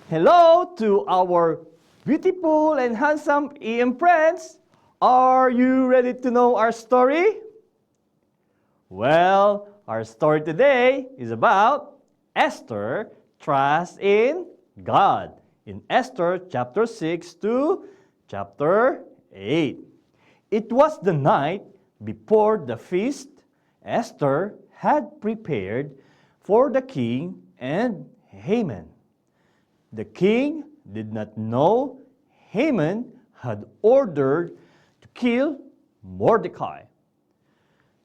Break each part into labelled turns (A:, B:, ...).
A: Hello to our beautiful and handsome EM friends. Are you ready to know our story? Well, our story today is about Esther trusts in God in Esther chapter 6 to chapter 8. It was the night before the feast Esther had prepared for the king and Haman. The king did not know Haman had ordered to kill Mordecai.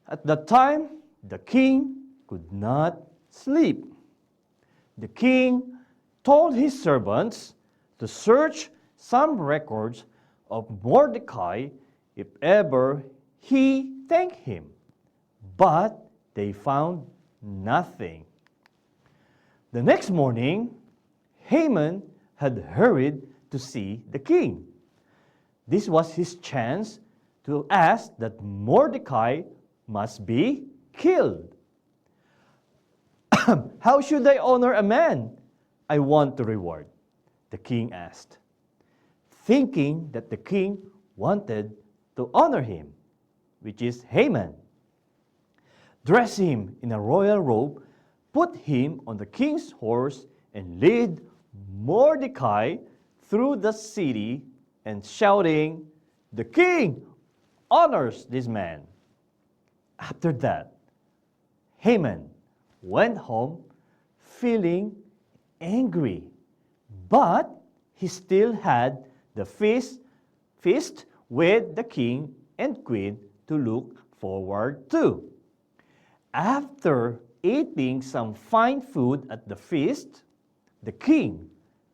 A: At that time, the king could not sleep. The king told his servants to search some records of Mordecai if ever he thanked him, but they found nothing. The next morning, Haman had hurried to see the king. This was his chance to ask that Mordecai must be killed. How should I honor a man I want to reward? The king asked, thinking that the king wanted to honor him, which is Haman. Dress him in a royal robe, put him on the king's horse, and lead Mordecai through the city and shouting, "The king honors this man." After that, Haman went home feeling angry, but he still had the feast with the king and queen to look forward to. After eating some fine food at the feast, the king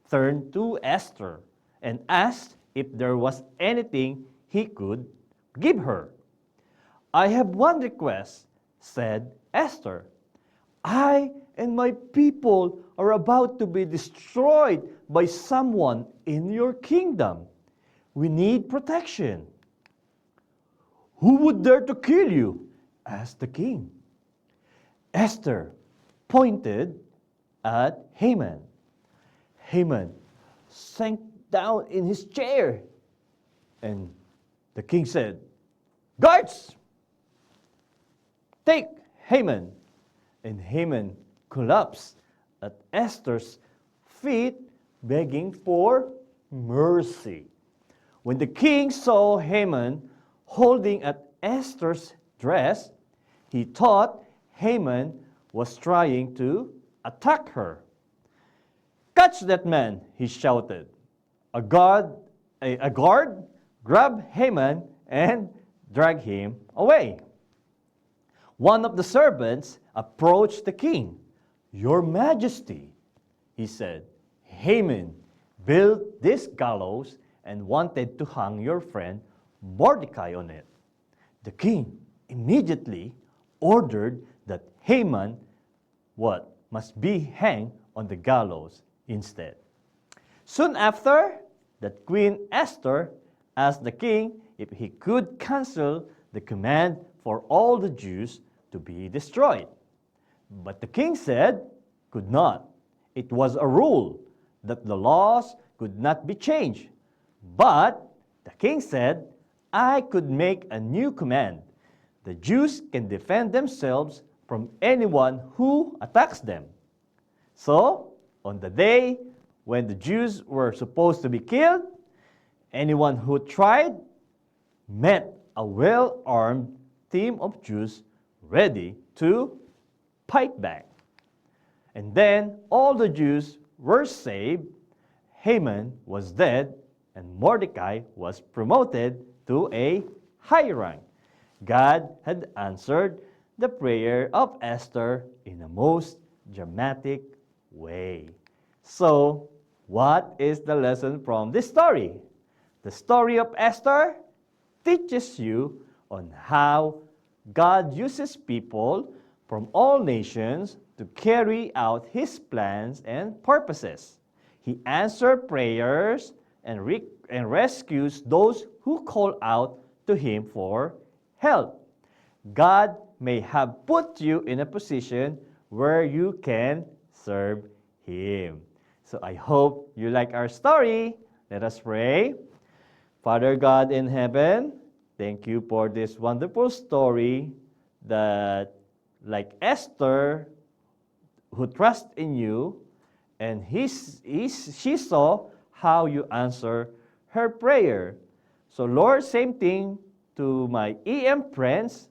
A: turned to Esther and asked if there was anything he could give her. "I have one request," said Esther. "I and my people are about to be destroyed by someone in your kingdom. We need protection." "Who would dare to kill you?" asked the king. Esther pointed at Haman. Haman sank down in his chair, and the king said, "Guards, take Haman." And Haman collapsed at Esther's feet, begging for mercy. When the king saw Haman holding at Esther's dress, he thought Haman was trying to attack her. "Catch that man," he shouted. A guard grabbed Haman and dragged him away. One of the servants approached the king. "Your Majesty," he said, "Haman built this gallows and wanted to hang your friend Mordecai on it." The king immediately ordered that Haman must be hanged on the gallows instead. Soon after, that Queen Esther asked the king if he could cancel the command for all the Jews to be destroyed. But the king said, could not. It was a rule that the laws could not be changed. But the king said, "I could make a new command. The Jews can defend themselves from anyone who attacks them." So, on the day when the Jews were supposed to be killed, anyone who tried met a well-armed team of Jews ready to fight back. And then all the Jews were saved, Haman was dead, and Mordecai was promoted to a high rank. God had answered the prayer of Esther in a most dramatic way. So, what is the lesson from this story? The story of Esther teaches you on how God uses people from all nations to carry out His plans and purposes. He answers prayers and rescues those who call out to Him for help. God may have put you in a position where you can serve Him. So I hope you like our story. Let us pray. Father God in heaven, thank you for this wonderful story that, like Esther, who trusts in you, and she saw how you answer her prayer. So Lord, same thing to my EM friends,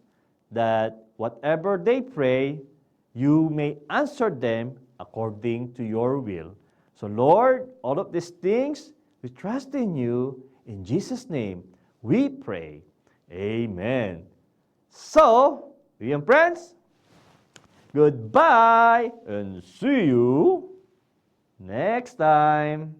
A: that whatever they pray, you may answer them according to your will. So Lord, all of these things, we trust in you. In Jesus' name, we pray. Amen. So, EM friends, goodbye and see you next time.